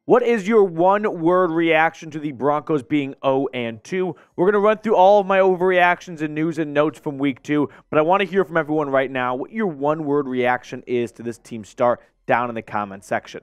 What is your one-word reaction to the Broncos being 0-2? We're going to run through all of my overreactions and news and notes from week 2, but I want to hear from everyone right now what your one-word reaction is to this team's start down in the comment section.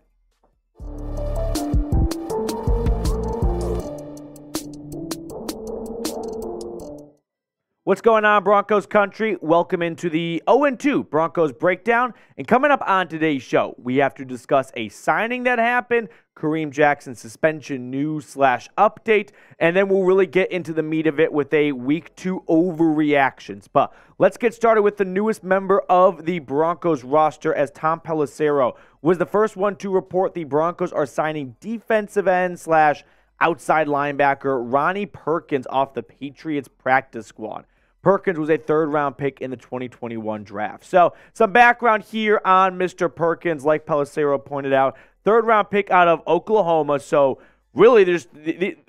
What's going on, Broncos Country? Welcome into the 0-2 Broncos Breakdown. And coming up on today's show, we have to discuss a signing that happened, Kareem Jackson suspension news/update, and then we'll really get into the meat of it with a week 2 overreactions. But let's get started with the newest member of the Broncos roster, as Tom Pelissero was the first one to report the Broncos are signing defensive end/outside linebacker Ronnie Perkins off the Patriots practice squad. Perkins was a third-round pick in the 2021 draft. So, some background here on Mr. Perkins, like Pelissero pointed out. Third-round pick out of Oklahoma. So, really, this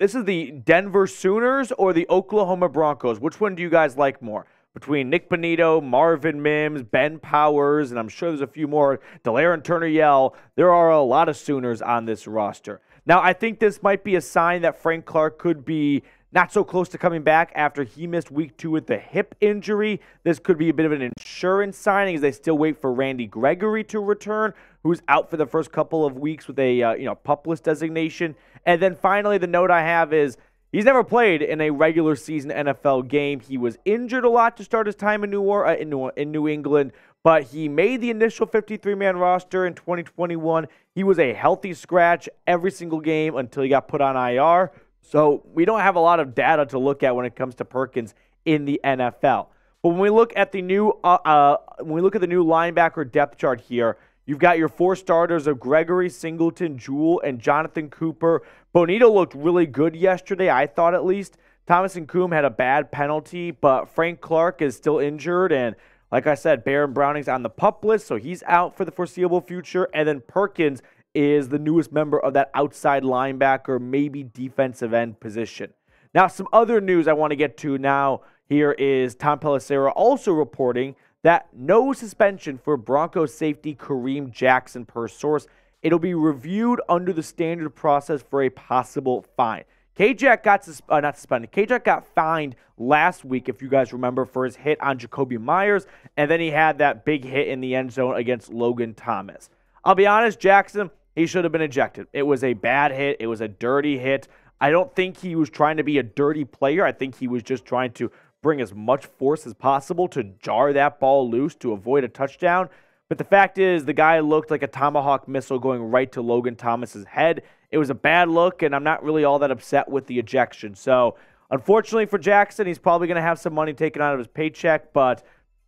is the Denver Sooners or the Oklahoma Broncos. Which one do you guys like more? Between Nick Bonito, Marvin Mims, Ben Powers, and I'm sure there's a few more, Delaire and Turner-Yell, there are a lot of Sooners on this roster. Now, I think this might be a sign that Frank Clark could be not so close to coming back after he missed week 2 with the hip injury. This could be a bit of an insurance signing as they still wait for Randy Gregory to return, who's out for the first couple of weeks with a PUP list designation. And then finally, the note I have is he's never played in a regular season NFL game. He was injured a lot to start his time in New England, but he made the initial 53-man roster in 2021. He was a healthy scratch every single game until he got put on IR. So we don't have a lot of data to look at when it comes to Perkins in the NFL. But when we look at the new linebacker depth chart here, you've got your 4 starters of Gregory, Singleton, Jewell, and Jonathan Cooper. Bonito looked really good yesterday, I thought at least. Thomas and Coombe had a bad penalty, but Frank Clark is still injured. And like I said, Baron Browning's on the PUP list, so he's out for the foreseeable future. And then Perkins is the newest member of that outside linebacker, maybe defensive end position. Now, some other news I want to get to now here is Tom Pelissero also reporting that no suspension for Broncos safety Kareem Jackson per source. It'll be reviewed under the standard process for a possible fine. K-Jack got not suspended. K-Jack got fined last week, if you guys remember, for his hit on Jacoby Myers, and then he had that big hit in the end zone against Logan Thomas. I'll be honest, Jackson, he should have been ejected. It was a bad hit. It was a dirty hit. I don't think he was trying to be a dirty player. I think he was just trying to bring as much force as possible to jar that ball loose to avoid a touchdown. But the fact is, the guy looked like a tomahawk missile going right to Logan Thomas's head. It was a bad look, and I'm not really all that upset with the ejection. So, unfortunately for Jackson, he's probably going to have some money taken out of his paycheck, but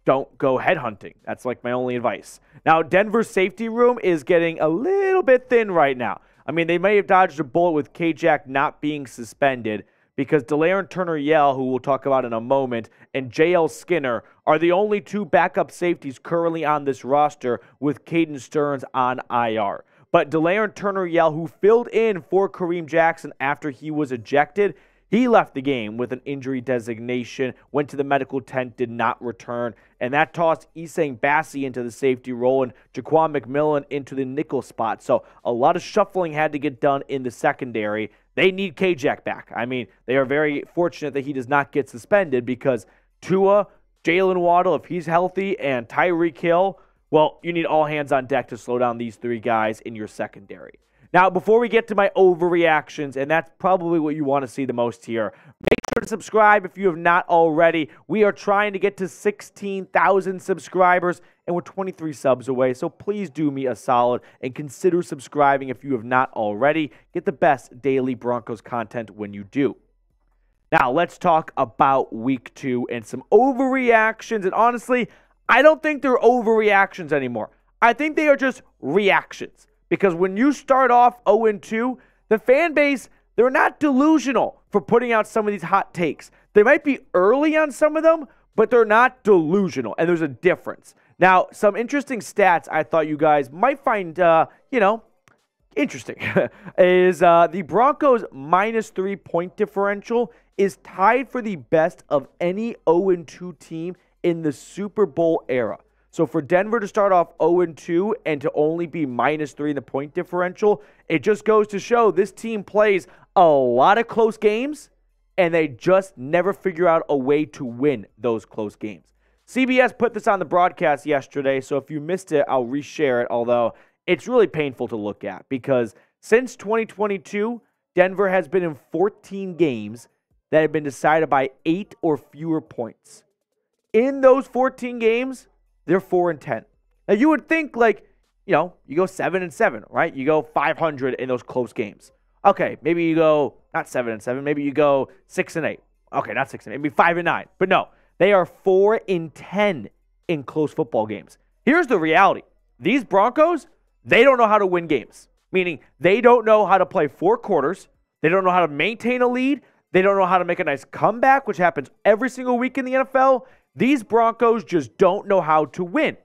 don't go headhunting. That's like my only advice. Now, Denver's safety room is getting a little bit thin right now. I mean, they may have dodged a bullet with K-Jack not being suspended because Delaire and Turner-Yell, who we'll talk about in a moment, and J.L. Skinner are the only 2 backup safeties currently on this roster with Caden Stearns on IR. But Delaire and Turner-Yell, who filled in for Kareem Jackson after he was ejected, he left the game with an injury designation, went to the medical tent, did not return, and that tossed Isang Bassi into the safety role and Jaquan McMillan into the nickel spot. So a lot of shuffling had to get done in the secondary. They need K-Jack back. I mean, they are very fortunate that he does not get suspended because Tua, Jalen Waddle, if he's healthy, and Tyreek Hill, well, you need all hands on deck to slow down these 3 guys in your secondary. Now, before we get to my overreactions, and that's probably what you want to see the most here, make sure to subscribe if you have not already. We are trying to get to 16,000 subscribers, and we're 23 subs away, so please do me a solid and consider subscribing if you have not already. Get the best daily Broncos content when you do. Now, let's talk about week 2 and some overreactions, and honestly, I don't think they're overreactions anymore. I think they are just reactions. Because when you start off 0-2, the fan base, they're not delusional for putting out some of these hot takes. They might be early on some of them, but they're not delusional, and there's a difference. Now, some interesting stats I thought you guys might find, interesting, is the Broncos' -3 point differential is tied for the best of any 0-2 team in the Super Bowl era. So for Denver to start off 0-2 and to only be -3 in the point differential, it just goes to show this team plays a lot of close games, and they just never figure out a way to win those close games. CBS put this on the broadcast yesterday, so if you missed it, I'll reshare it, although it's really painful to look at because since 2022, Denver has been in 14 games that have been decided by 8 or fewer points. In those 14 games, they're 4-10. Now, you would think, you go 7-7, right? You go 500 in those close games. Okay, maybe you go not 7-7, maybe you go 6-8. Okay, not 6-8, maybe 5-9. But no, they are 4-10 in close football games. Here's the reality. These Broncos, they don't know how to win games, meaning they don't know how to play 4 quarters. They don't know how to maintain a lead. They don't know how to make a nice comeback, which happens every single week in the NFL. These Broncos just don't know how to win.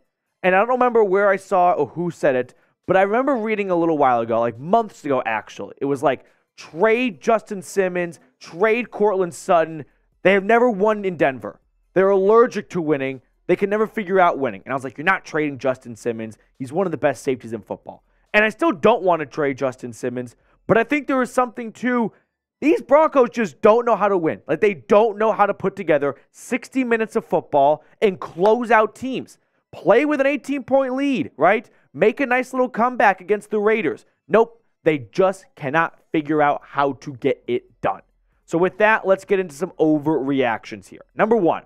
And I don't remember where I saw or who said it, but I remember reading a little while ago, like months ago actually. It was like, trade Justin Simmons, trade Courtland Sutton. They have never won in Denver. They're allergic to winning. They can never figure out winning. And I was like, you're not trading Justin Simmons. He's one of the best safeties in football. And I still don't want to trade Justin Simmons, but I think there is something to these Broncos just don't know how to win. Like, they don't know how to put together 60 minutes of football and close out teams. Play with an 18-point lead, right? Make a nice little comeback against the Raiders. Nope, they just cannot figure out how to get it done. So with that, let's get into some overreactions here. Number 1,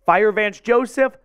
fire Vance Joseph.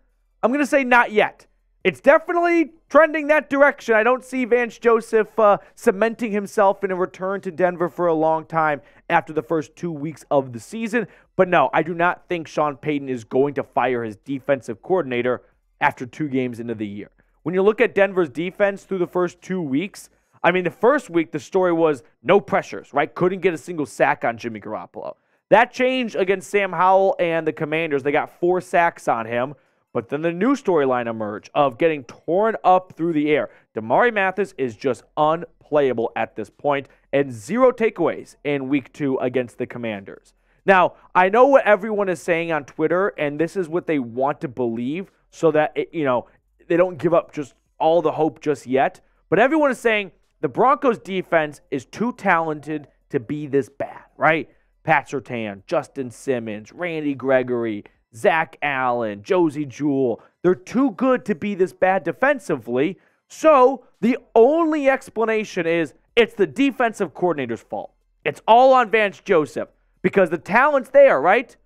I'm going to say not yet. It's definitely trending that direction. I don't see Vance Joseph cementing himself in a return to Denver for a long time after the first 2 weeks of the season. But no, I do not think Sean Payton is going to fire his defensive coordinator after 2 games into the year. When you look at Denver's defense through the first 2 weeks, I mean, the first week, the story was no pressures, right? Couldn't get a single sack on Jimmy Garoppolo. That changed against Sam Howell and the Commanders. They got 4 sacks on him. But then the new storyline emerged of getting torn up through the air. Damari Mathis is just unplayable at this point, and 0 takeaways in week 2 against the Commanders. Now, I know what everyone is saying on Twitter, and this is what they want to believe so that, they don't give up just all the hope just yet. But everyone is saying the Broncos defense is too talented to be this bad, right? Pat Surtain, Justin Simmons, Randy Gregory, Zach Allen, Josie Jewell. They're too good to be this bad defensively. So the only explanation is it's the defensive coordinator's fault. It's all on Vance Joseph because the talent's there, right?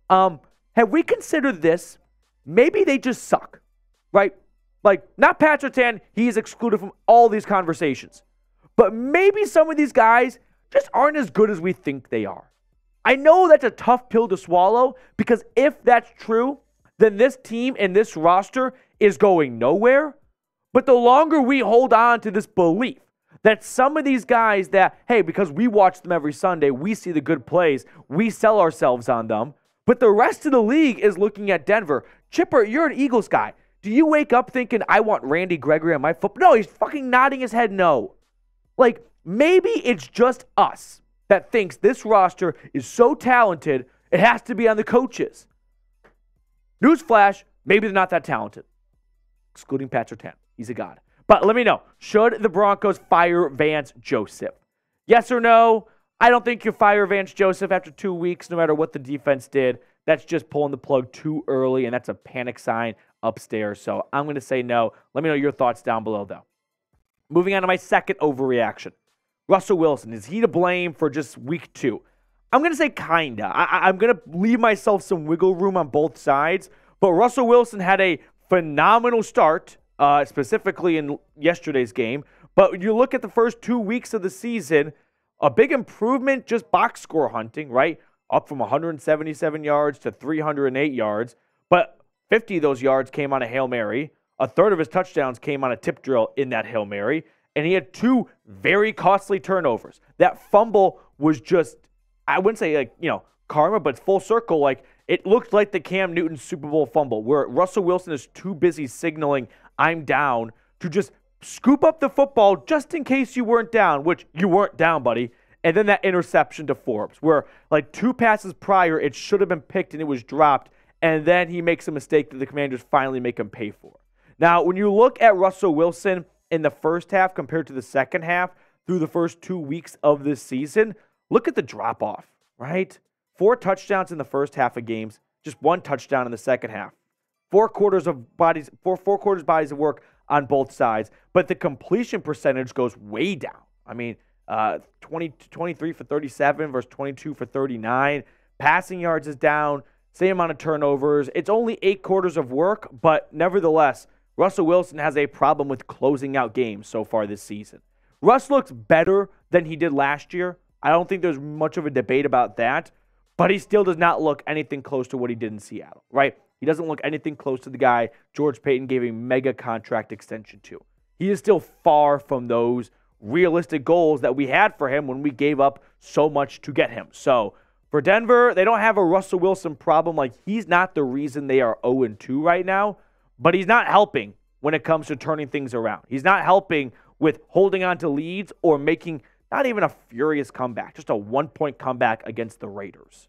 Have we considered this? Maybe they just suck, right? Like, not Pat Surtain, he's excluded from all these conversations. But maybe some of these guys just aren't as good as we think they are. I know that's a tough pill to swallow because if that's true, then this team and this roster is going nowhere. But the longer we hold on to this belief that some of these guys that, hey, because we watch them every Sunday, we see the good plays, we sell ourselves on them. But the rest of the league is looking at Denver. Chipper, you're an Eagles guy. Do you wake up thinking, I want Randy Gregory on my football? No, he's fucking nodding his head no. Like, maybe it's just us that thinks this roster is so talented, it has to be on the coaches. Newsflash, maybe they're not that talented. Excluding Pat Surtain. He's a god. But let me know, should the Broncos fire Vance Joseph? Yes or no? I don't think you fire Vance Joseph after 2 weeks, no matter what the defense did. That's just pulling the plug too early, and that's a panic sign upstairs. So I'm going to say no. Let me know your thoughts down below, though. Moving on to my second overreaction. Russell Wilson, is he to blame for just week 2? I'm going to say kinda. I'm going to leave myself some wiggle room on both sides. But Russell Wilson had a phenomenal start, specifically in yesterday's game. But when you look at the first 2 weeks of the season, a big improvement just box score hunting, right? Up from 177 yards to 308 yards. But 50 of those yards came on a Hail Mary. A third of his touchdowns came on a tip drill in that Hail Mary. And he had 2 very costly turnovers. That fumble was just, I wouldn't say karma, but full circle. Like, it looked like the Cam Newton Super Bowl fumble where Russell Wilson is too busy signaling, I'm down, to just scoop up the football just in case you weren't down, which you weren't down, buddy. And then that interception to Forbes where, like, 2 passes prior, it should have been picked and it was dropped. And then he makes a mistake that the Commanders finally make him pay for. Now, when you look at Russell Wilson in the first half compared to the second half through the first 2 weeks of this season, look at the drop-off, right? 4 touchdowns in the first half of games, just 1 touchdown in the second half. 4 quarters bodies of work on both sides, but the completion percentage goes way down. I mean, 23 for 37 versus 22 for 39. Passing yards is down, same amount of turnovers. It's only 8 quarters of work, but nevertheless, Russell Wilson has a problem with closing out games so far this season. Russ looks better than he did last year. I don't think there's much of a debate about that, but he still does not look anything close to what he did in Seattle, right? He doesn't look anything close to the guy George Payton gave a mega contract extension to. He is still far from those realistic goals that we had for him when we gave up so much to get him. So for Denver, they don't have a Russell Wilson problem. Like, he's not the reason they are 0-2 right now, but he's not helping when it comes to turning things around. He's not helping with holding on to leads or making not even a furious comeback, just a 1-point comeback against the Raiders.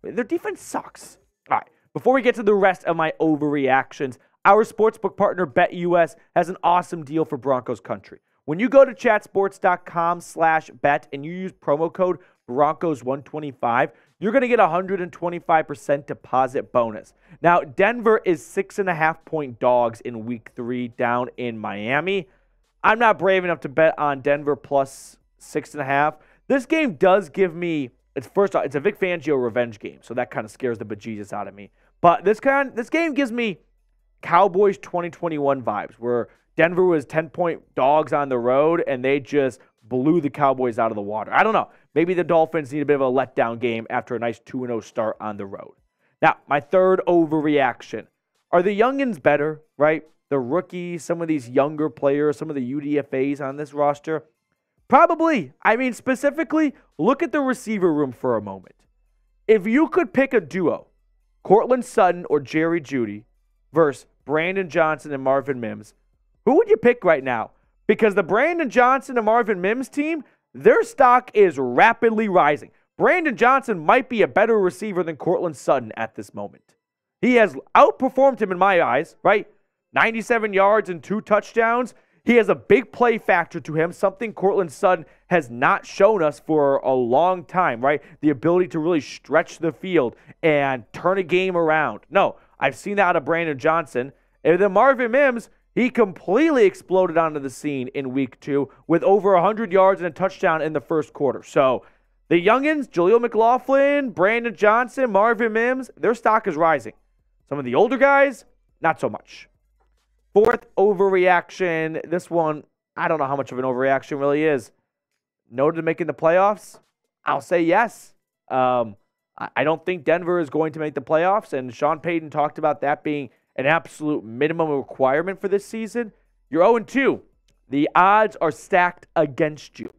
Their defense sucks. All right. Before we get to the rest of my overreactions, our sportsbook partner BetUS has an awesome deal for Broncos Country. When you go to chatsports.com/bet and you use promo code Broncos125, you're going to get a 125% deposit bonus. Now, Denver is 6.5-point dogs in Week 3 down in Miami. I'm not brave enough to bet on Denver plus 6.5. This game does give me, it's a Vic Fangio revenge game, so that kind of scares the bejesus out of me. But this game gives me Cowboys 2021 vibes, where Denver was 10-point dogs on the road, and they just blew the Cowboys out of the water. I don't know. Maybe the Dolphins need a bit of a letdown game after a nice 2-0 start on the road. Now, my third overreaction. Are the Youngins better, right? The rookies, some of these younger players, some of the UDFAs on this roster? Probably. I mean, specifically, look at the receiver room for a moment. If you could pick a duo, Courtland Sutton or Jerry Jeudy versus Brandon Johnson and Marvin Mims, who would you pick right now? Because the Brandon Johnson and Marvin Mims team, their stock is rapidly rising. Brandon Johnson might be a better receiver than Courtland Sutton at this moment. He has outperformed him in my eyes, right? 97 yards and 2 touchdowns. He has a big play factor to him, something Courtland Sutton has not shown us for a long time, right? The ability to really stretch the field and turn a game around. No, I've seen that out of Brandon Johnson. And then Marvin Mims, he completely exploded onto the scene in Week 2 with over 100 yards and a touchdown in the first quarter. So the Youngins, Jaleel McLaughlin, Brandon Johnson, Marvin Mims, their stock is rising. Some of the older guys, not so much. Fourth overreaction. This one, I don't know how much of an overreaction really is. No to making the playoffs? I'll say yes. I don't think Denver is going to make the playoffs, and Sean Payton talked about that being an absolute minimum requirement for this season. You're 0-2. The odds are stacked against you.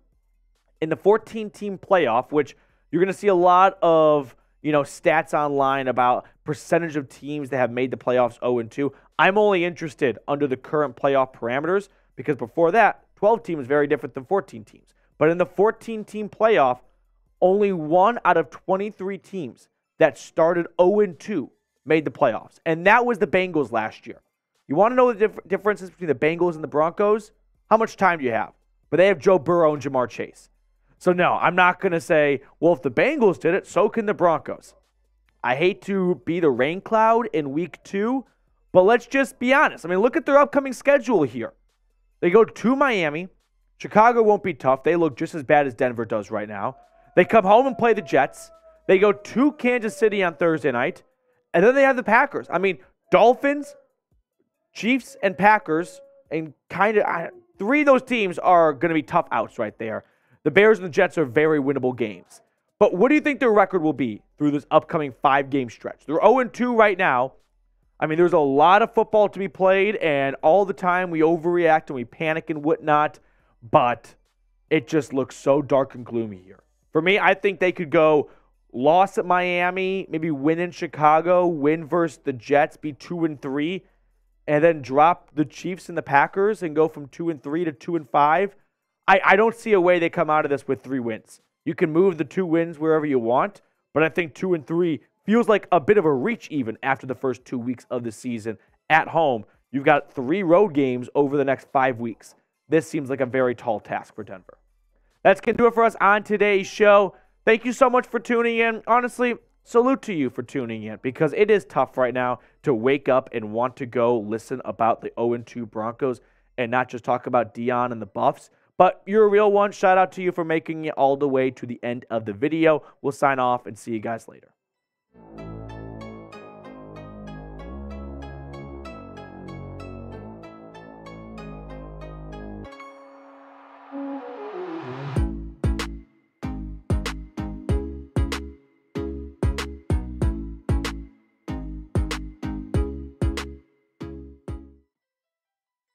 In the 14-team playoff, which you're going to see a lot of stats online about percentage of teams that have made the playoffs 0-2. I'm only interested under the current playoff parameters because before that, 12 teams is very different than 14 teams. But in the 14-team playoff, only 1 out of 23 teams that started 0-2 made the playoffs. And that was the Bengals last year. You want to know the differences between the Bengals and the Broncos? How much time do you have? But they have Joe Burrow and Jamar Chase. So no, I'm not going to say, well, if the Bengals did it, so can the Broncos. I hate to be the rain cloud in Week 2, but let's just be honest. I mean, look at their upcoming schedule here. They go to Miami. Chicago won't be tough. They look just as bad as Denver does right now. They come home and play the Jets. They go to Kansas City on Thursday night. And then they have the Packers. I mean, Dolphins, Chiefs, and Packers, and kind of 3 of those teams are going to be tough outs right there. The Bears and the Jets are very winnable games. But what do you think their record will be through this upcoming 5-game stretch? They're 0-2 right now. I mean, there's a lot of football to be played, and all the time we overreact and we panic and whatnot, but it just looks so dark and gloomy here. For me, I think they could go loss at Miami, maybe win in Chicago, win versus the Jets, be 2-3, and then drop the Chiefs and the Packers and go from 2-3 to 2-5. I don't see a way they come out of this with 3 wins. You can move the 2 wins wherever you want, but I think 2-3 feels like a bit of a reach even after the first 2 weeks of the season at home. You've got 3 road games over the next 5 weeks. This seems like a very tall task for Denver. That's going to do it for us on today's show. Thank you so much for tuning in. Honestly, salute to you for tuning in because it is tough right now to wake up and want to go listen about the 0-2 Broncos and not just talk about Dion and the Buffs. But you're a real one. Shout out to you for making it all the way to the end of the video. We'll sign off and see you guys later.